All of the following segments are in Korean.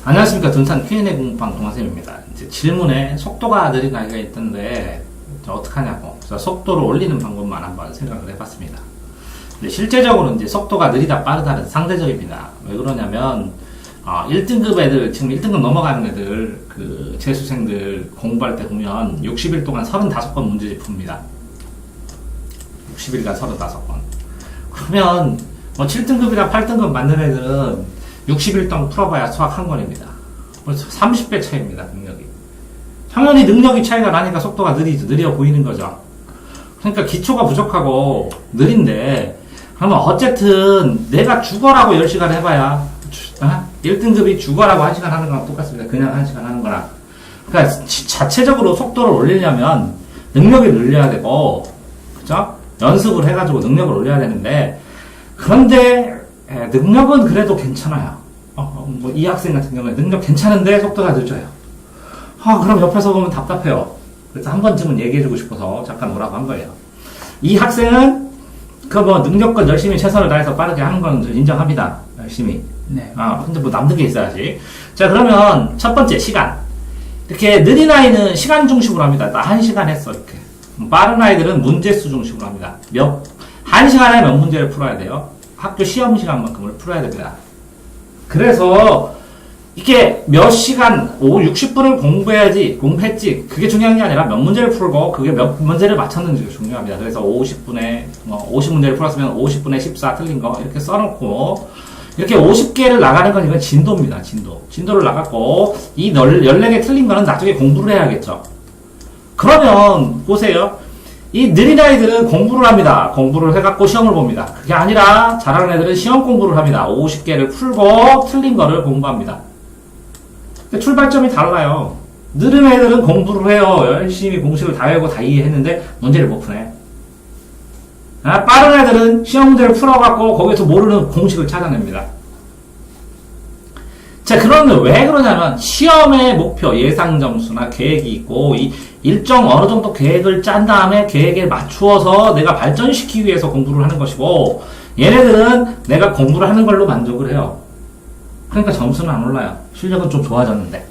안녕하십니까. 둔산 Q&A 공부방 동아쌤입니다. 이제 질문에 속도가 느린 아이가 있던데 어떡하냐고. 속도를 올리는 방법만 한번 생각을 해봤습니다. 근데 실제적으로 이제 속도가 느리다 빠르다는 상대적입니다. 왜 그러냐면 1등급 애들, 지금 1등급 넘어가는 애들, 그 재수생들 공부할 때 보면 60일 동안 35건 문제집 풉니다. 60일간 35건. 그러면 7등급이나 8등급 맞는 애들은 60일 동안 풀어봐야 수학 한 권입니다. 벌써 30배 차이입니다, 능력이. 당연히 능력이 차이가 나니까 속도가 느려 보이는 거죠. 그러니까 기초가 부족하고 느린데, 그러면 어쨌든 내가 죽어라고 10시간 해봐야, 1등급이 죽어라고 1시간 하는 거랑 똑같습니다. 그냥 1시간 하는 거랑. 그러니까 자체적으로 속도를 올리려면 능력이 늘려야 되고, 그죠? 연습을 해가지고 능력을 올려야 되는데, 그런데 능력은 그래도 괜찮아요. 이 학생 같은 경우에 능력 괜찮은데 속도가 늦어요. 그럼 옆에서 보면 답답해요. 그래서 한 번쯤은 얘기해주고 싶어서 잠깐 오라고 한 거예요. 이 학생은 능력껏 열심히 최선을 다해서 빠르게 하는 건 인정합니다. 열심히. 네. 근데 남는 게 있어야지. 자, 그러면 첫 번째 시간. 이렇게 느린 아이는 시간 중심으로 합니다. 나 1시간 했어, 이렇게. 빠른 아이들은 문제수 중심으로 합니다. 1시간에 몇 문제를 풀어야 돼요? 학교 시험 시간만큼을 풀어야 됩니다. 그래서 이게 몇 시간, 60분을 공부했지. 그게 중요한 게 아니라 몇 문제를 풀고 그게 몇 문제를 맞췄는지가 중요합니다. 그래서 50분에, 50문제를 풀었으면 50분에 14 틀린 거 이렇게 써놓고 이렇게 50개를 나가는 건 이건 진도입니다. 진도를 나갔고 이 14개 틀린 거는 나중에 공부를 해야겠죠. 그러면 보세요. 이 느린 아이들은 공부를 합니다. 공부를 해갖고 시험을 봅니다. 그게 아니라 잘하는 애들은 시험 공부를 합니다. 50개를 풀고 틀린 거를 공부합니다. 출발점이 달라요. 느린 애들은 공부를 해요. 열심히 공식을 다 외우고 다 이해했는데 문제를 못 푸네. 빠른 애들은 시험 문제를 풀어갖고 거기서 모르는 공식을 찾아냅니다. 자, 그러면 왜 그러냐면 시험의 목표, 예상 점수나 계획이 있고 일정 어느 정도 계획을 짠 다음에 계획에 맞추어서 내가 발전시키기 위해서 공부를 하는 것이고 얘네들은 내가 공부를 하는 걸로 만족을 해요. 그러니까 점수는 안 올라요. 실력은 좀 좋아졌는데.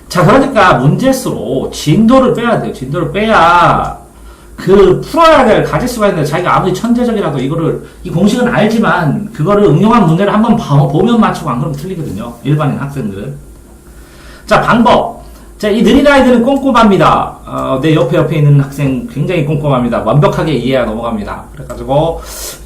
자, 그러니까 문제수로 진도를 빼야 돼요. 진도를 빼야 풀어야 될 가짓수가 있는데 자기가 아무리 천재적이라도 이 공식은 알지만 그거를 응용한 문제를 한번 보면 맞추고 안 그러면 틀리거든요. 일반인 학생들은. 자, 방법. 자, 이 느린 아이들은 꼼꼼합니다. 내 옆에 있는 학생 굉장히 꼼꼼합니다. 완벽하게 이해가 넘어갑니다. 그래가지고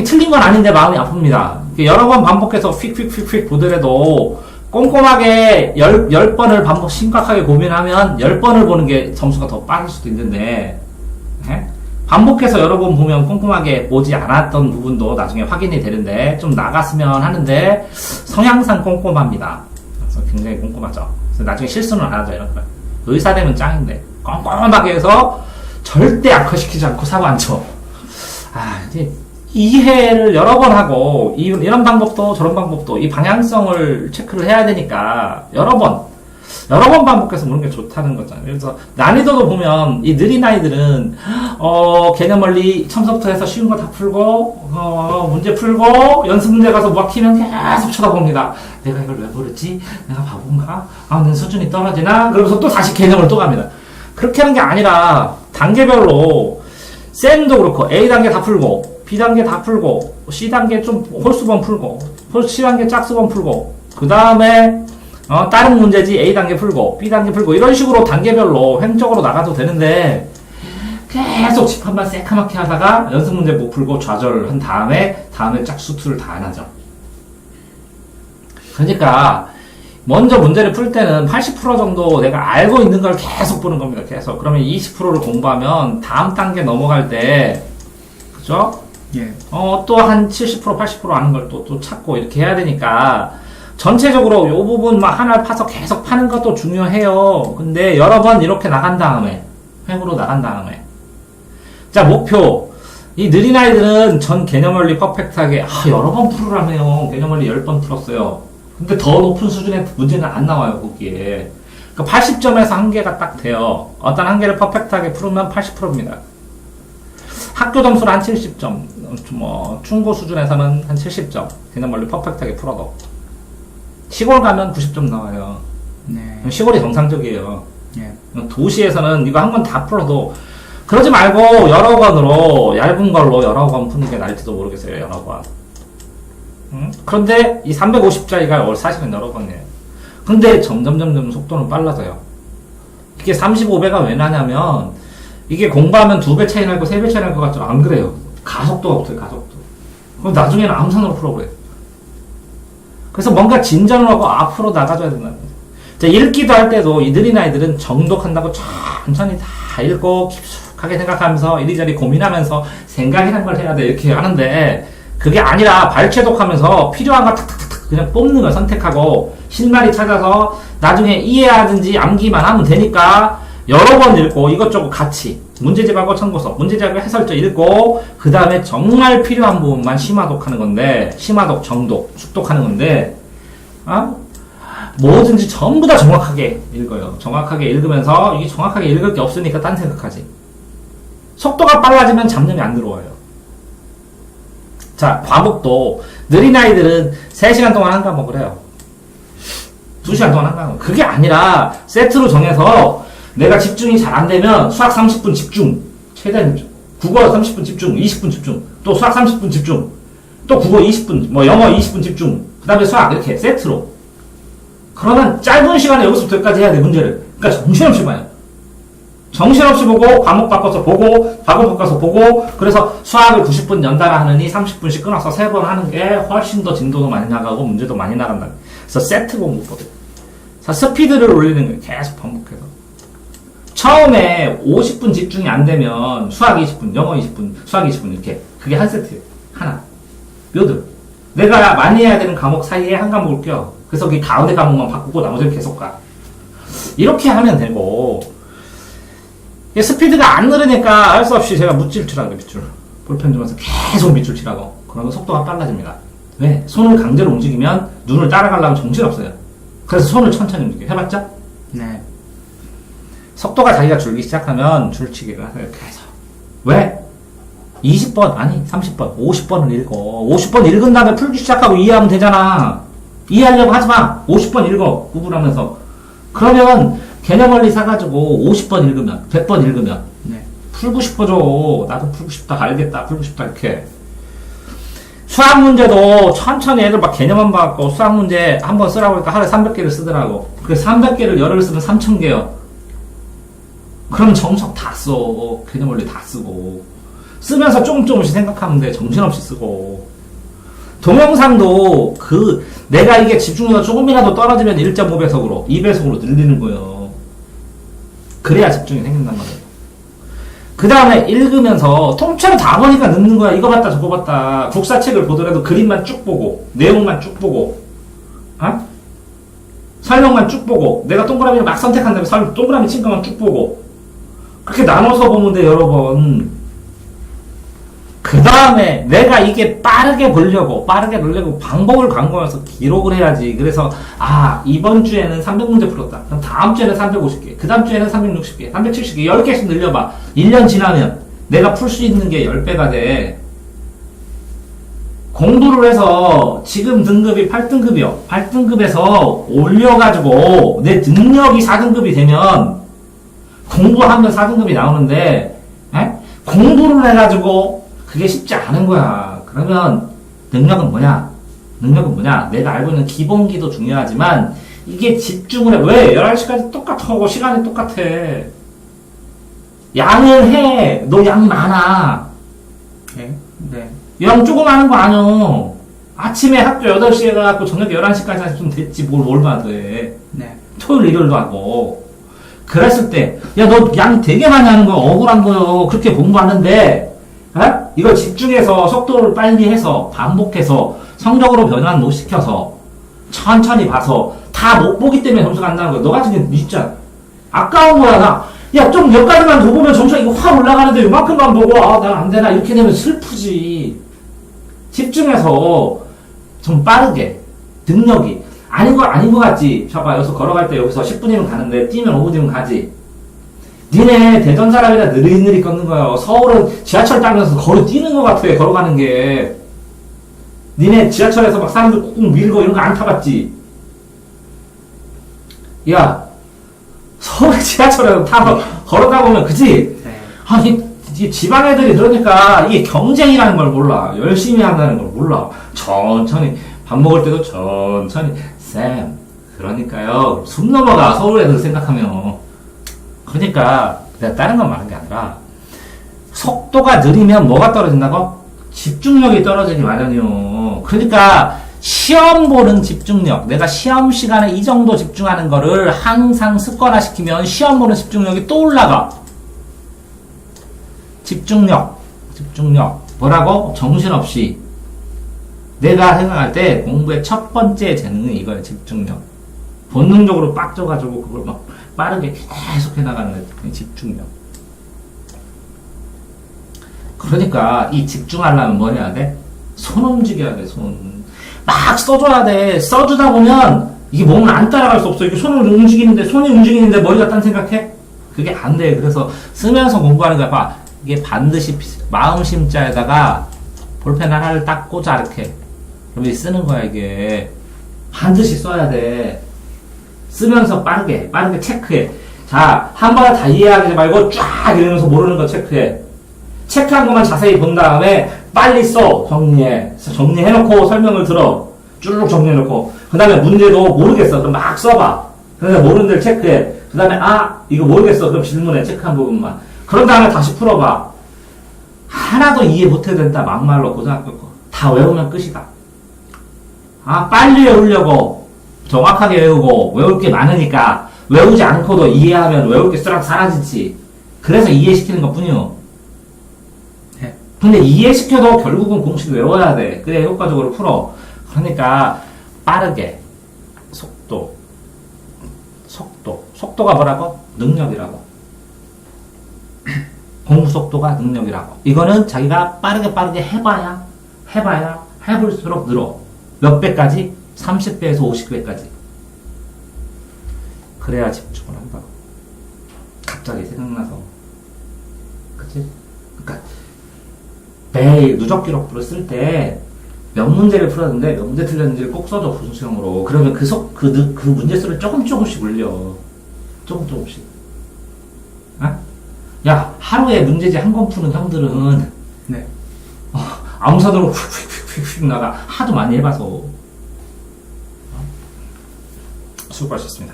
틀린 건 아닌데 마음이 아픕니다. 여러 번 반복해서 휙휙휙휙 보더라도 꼼꼼하게 10번을 심각하게 고민하면 10번을 보는 게 점수가 더 빠를 수도 있는데 반복해서 여러 번 보면 꼼꼼하게 보지 않았던 부분도 나중에 확인이 되는데 좀 나갔으면 하는데 성향상 꼼꼼합니다. 그래서 굉장히 꼼꼼하죠. 그래서 나중에 실수는 안 하죠. 이런 거. 의사 되면 짱인데 꼼꼼하게 해서 절대 악화시키지 않고 사고 안 쳐. 이제 이해를 여러 번 하고 이런 방법도 저런 방법도 이 방향성을 체크를 해야 되니까 여러 번 반복해서 보는 게 좋다는 거잖아요. 그래서 난이도도 보면 이 느린 아이들은 개념 원리 처음부터 해서 쉬운 거 다 풀고 문제 풀고 연습 문제 가서 막히면 계속 쳐다봅니다. 내가 이걸 왜 모르지? 내가 바본가? 내 수준이 떨어지나? 그러면서 또 다시 개념을 또 갑니다. 그렇게 하는 게 아니라 단계별로 쌤도 그렇고 A단계 다 풀고 B단계 다 풀고 C단계 좀 홀수번 풀고 C단계 짝수번 풀고 그 다음에 다른 문제지 A단계 풀고 B단계 풀고 이런 식으로 단계별로 횡적으로 나가도 되는데 계속 집합만 새카맣게 하다가 연습 문제 못 풀고 좌절한 다음에 짝수투를 다 안 하죠. 그러니까 먼저 문제를 풀 때는 80% 정도 내가 알고 있는 걸 계속 보는 겁니다. 계속. 그러면 20%를 공부하면 다음 단계 넘어갈 때 그죠? 예. 또 한 70% 80% 아는 걸 또 찾고 이렇게 해야 되니까 전체적으로 요 부분 하나를 파서 계속 파는 것도 중요해요. 근데 여러 번 이렇게 나간 다음에 횡으로 나간 다음에 자, 목표. 이 느린 아이들은 전 개념 원리 퍼펙트하게 여러 번 풀으라며요. 개념 원리 10번 풀었어요. 근데 더 높은 수준의 문제는 안 나와요, 거기에. 그러니까 80점에서 한 개가 딱 돼요. 어떤 한 개를 퍼펙트하게 풀으면 80%입니다. 학교 점수는 한 70점. 중고 수준에서는 한 70점. 개념 원리 퍼펙트하게 풀어도. 시골 가면 90점 나와요. 네. 시골이 정상적이에요. 네. 도시에서는 이거 한 번 다 풀어도 그러지 말고 여러 권으로 얇은 걸로 여러 권 푸는 게 나을지도 모르겠어요. 여러 권. 그런데 이 350짜리가 사실은 여러 권이에요. 근데 점점 속도는 빨라져요. 이게 35배가 왜 나냐면 이게 공부하면 2배 차이 나고 3배 차이 날 것 같죠? 안 그래요. 가속도가 없어요. 가속도. 그럼 나중에는 암산으로 풀어버려요. 그래서 뭔가 진전을 하고 앞으로 나가줘야 된다는 거죠. 자, 읽기도 할 때도 이 느린 아이들은 정독한다고 천천히 다 읽고 깊숙하게 생각하면서 이리저리 고민하면서 생각이라는 걸 해야 돼. 이렇게 하는데 그게 아니라 발췌독하면서 필요한 거 탁탁탁 그냥 뽑는 걸 선택하고 실마리 찾아서 나중에 이해하든지 암기만 하면 되니까 여러 번 읽고 이것저것 같이 문제집하고 참고서, 문제집하고 해설서 읽고 그 다음에 정말 필요한 부분만 심화독하는 건데 심화독, 정독, 숙독하는 건데 뭐든지 전부 다 정확하게 읽어요. 정확하게 읽으면서 이게 정확하게 읽을 게 없으니까 딴 생각하지. 속도가 빨라지면 잡념이 안 들어와요. 자, 과목도 느린 아이들은 3시간 동안 한 과목을 해요. 2시간 동안 한 과목. 그게 아니라 세트로 정해서 내가 집중이 잘 안 되면 수학 30분 집중. 최대한 집중. 국어 30분 집중. 20분 집중. 또 수학 30분 집중. 또 국어 20분, 뭐 영어 20분 집중. 그 다음에 수학 이렇게 세트로. 그러면 짧은 시간에 여기서부터 여기까지 해야 돼, 문제를. 그러니까 정신없이 봐요. 정신없이 보고, 과목 바꿔서 보고, 과목 바꿔서 보고, 그래서 수학을 90분 연달아 하느니 30분씩 끊어서 3번 하는 게 훨씬 더 진도도 많이 나가고, 문제도 많이 나간다. 그래서 세트 공부거든. 그래서 스피드를 올리는 거예요. 계속 반복해서. 처음에 50분 집중이 안 되면 수학 20분, 영어 20분, 수학 20분 이렇게. 그게 한 세트예요. 하나. 몇 월. 내가 많이 해야 되는 과목 사이에 한 과목을 껴. 그래서 그 가운데 과목만 바꾸고 나머지는 계속 가. 이렇게 하면 되고, 스피드가 안 느리니까 알 수 없이 제가 밑줄 치라고, 밑줄. 볼펜 주면서 계속 밑줄 치라고. 그러면 속도가 빨라집니다. 왜? 손을 강제로 움직이면 눈을 따라가려면 정신없어요. 그래서 손을 천천히 움직여. 해봤죠? 네. 속도가 자기가 줄기 시작하면 줄치기를 하세요. 계속. 왜? 20번, 아니, 30번, 50번을 읽어. 50번 읽은 다음에 풀기 시작하고 이해하면 되잖아. 이해하려고 하지 마. 50번 읽어. 구분하면서. 그러면 개념원리 사가지고 50번 읽으면, 100번 읽으면, 네. 풀고 싶어져. 나도 풀고 싶다. 알겠다. 풀고 싶다. 이렇게. 수학 문제도 천천히 애들 막 개념만 봐갖고 수학 문제 한번 쓰라고 하니까 하루에 300개를 쓰더라고. 그 300개를 열흘 쓰면 3000개요. 그럼 정석 다 써. 개념원리 다 쓰고. 쓰면서 조금씩 생각하면 돼. 정신없이 쓰고. 동영상도 내가 이게 집중도가 조금이라도 떨어지면 1.5배속으로, 2배속으로 늘리는 거예요. 그래야 집중이 생긴단 말이에요. 그 다음에 읽으면서 통째로 다 보니까 늦는 거야. 이거 봤다 저거 봤다. 국사책을 보더라도 그림만 쭉 보고, 내용만 쭉 보고, 설명만 쭉 보고, 내가 동그라미를 막 선택한 다음에 동그라미 친 것만 쭉 보고, 그렇게 나눠서 보면 돼, 여러 번. 그 다음에 내가 이게 빠르게 보려고 방법을 강구하면서 기록을 해야지. 그래서 이번 주에는 300문제 풀었다. 그럼 다음 주에는 350개, 그 다음 주에는 360개, 370개, 10개씩 늘려봐. 1년 지나면 내가 풀 수 있는 게 10배가 돼. 공부를 해서 지금 등급이 8등급이요. 8등급에서 올려가지고 내 능력이 4등급이 되면 공부하면 4등급이 나오는데, 공부를 해가지고 그게 쉽지 않은 거야. 그러면 능력은 뭐냐? 내가 알고 있는 기본기도 중요하지만 이게 집중을 해. 왜? 11시까지 똑같아. 시간이 똑같아. 양을 해. 너 양 많아. 네. 네. 양 조금 하는 거 아니야. 아침에 학교 8시에 가갖고 저녁 11시까지 하면 좀 됐지. 뭘 봐도 돼. 네. 토요일, 일요일도 하고. 그랬을 때, 너 양 되게 많이 하는 거 억울한 거요. 그렇게 공부하는데, 이걸 집중해서 속도를 빨리 해서 반복해서 성적으로 변환 못 시켜서 천천히 봐서 다 못 보기 때문에 점수가 안 나는 거야. 너 같은 게 진짜 아까운 거야. 좀 몇 가지만 더 보면 점수가 이거 확 올라가는데 요만큼만 보고 난 안 되나 이렇게 되면 슬프지. 집중해서 좀 빠르게 능력이 아닌 거 같지. 봐봐, 여기서 걸어갈 때 여기서 10분이면 가는데 뛰면 5분이면 가지. 니네 대전 사람이라 느릿느릿 걷는 거야. 서울은 지하철 타면서 뛰는 것 같아. 걸어가는 게. 니네 지하철에서 막 사람들 꾹 밀고 이런 거 안 타봤지? 야, 서울 지하철에서 타고 걸어다 보면, 그치? 네. 아니, 이 지방 애들이 그러니까 이게 경쟁이라는 걸 몰라. 열심히 한다는 걸 몰라. 천천히, 밥 먹을 때도 천천히. 쌤, 그러니까요. 숨 넘어가, 서울 애들 생각하면. 그러니까, 내가 다른 건 말한 게 아니라, 속도가 느리면 뭐가 떨어진다고? 집중력이 떨어지기 마련이요. 그러니까, 시험 보는 집중력, 내가 시험 시간에 이 정도 집중하는 거를 항상 습관화시키면 시험 보는 집중력이 또 올라가. 집중력. 뭐라고? 정신없이. 내가 생각할 때 공부의 첫 번째 재능은 이거야, 집중력. 본능적으로 빡져가지고 그걸 막 빠르게 계속 해나가는 거야, 집중력. 그러니까 이 집중하려면 뭐 해야 돼? 손 움직여야 돼, 손. 막 써줘야 돼. 써주다 보면 이게 몸을 안 따라갈 수 없어. 이게 손이 움직이는데 머리가 딴 생각해? 그게 안 돼. 그래서 쓰면서 공부하는 거야. 봐. 이게 반드시 마음 심자에다가 볼펜 하나를 딱 꽂아, 이렇게. 그러면 쓰는 거야, 이게. 반드시 써야 돼. 쓰면서 빠르게 체크해. 자, 한 번에 다 이해하지 말고 쫙 이러면서 모르는 거 체크해. 체크한 것만 자세히 본 다음에 빨리 써. 정리해놓고 설명을 들어. 쭉 정리해놓고. 그 다음에 문제도 모르겠어. 그럼 막 써봐. 그래서 모르는 데를 체크해. 그 다음에 이거 모르겠어. 그럼 질문해. 체크한 부분만. 그런 다음에 다시 풀어봐. 하나도 이해 못해야 된다. 막말로 고등학교 거. 다 외우면 끝이다. 빨리 외우려고. 정확하게 외우고. 외울 게 많으니까. 외우지 않고도 이해하면 외울 게 싹 사라지지. 그래서 이해시키는 것 뿐이요. 근데 이해시켜도 결국은 공식 외워야 돼. 그래야 효과적으로 풀어. 그러니까 빠르게 속도가 뭐라고? 능력이라고. 공부 속도가 능력이라고. 이거는 자기가 빠르게 해봐야 해볼수록 늘어. 몇 배까지? 30배에서 50배까지. 그래야 집중을 한다고. 갑자기 생각나서. 그치? 그러니까 매일 누적 기록부를 쓸 때 몇 문제를 풀었는데 몇 문제 틀렸는지를 꼭 써줘, 분수형으로. 그러면 그 문제 수를 조금씩 올려. 조금씩. 야, 하루에 문제지 한 권 푸는 형들은 네. 암산으로 휙휙휙휙 나가. 하도 많이 해봐서. 수고하셨습니다.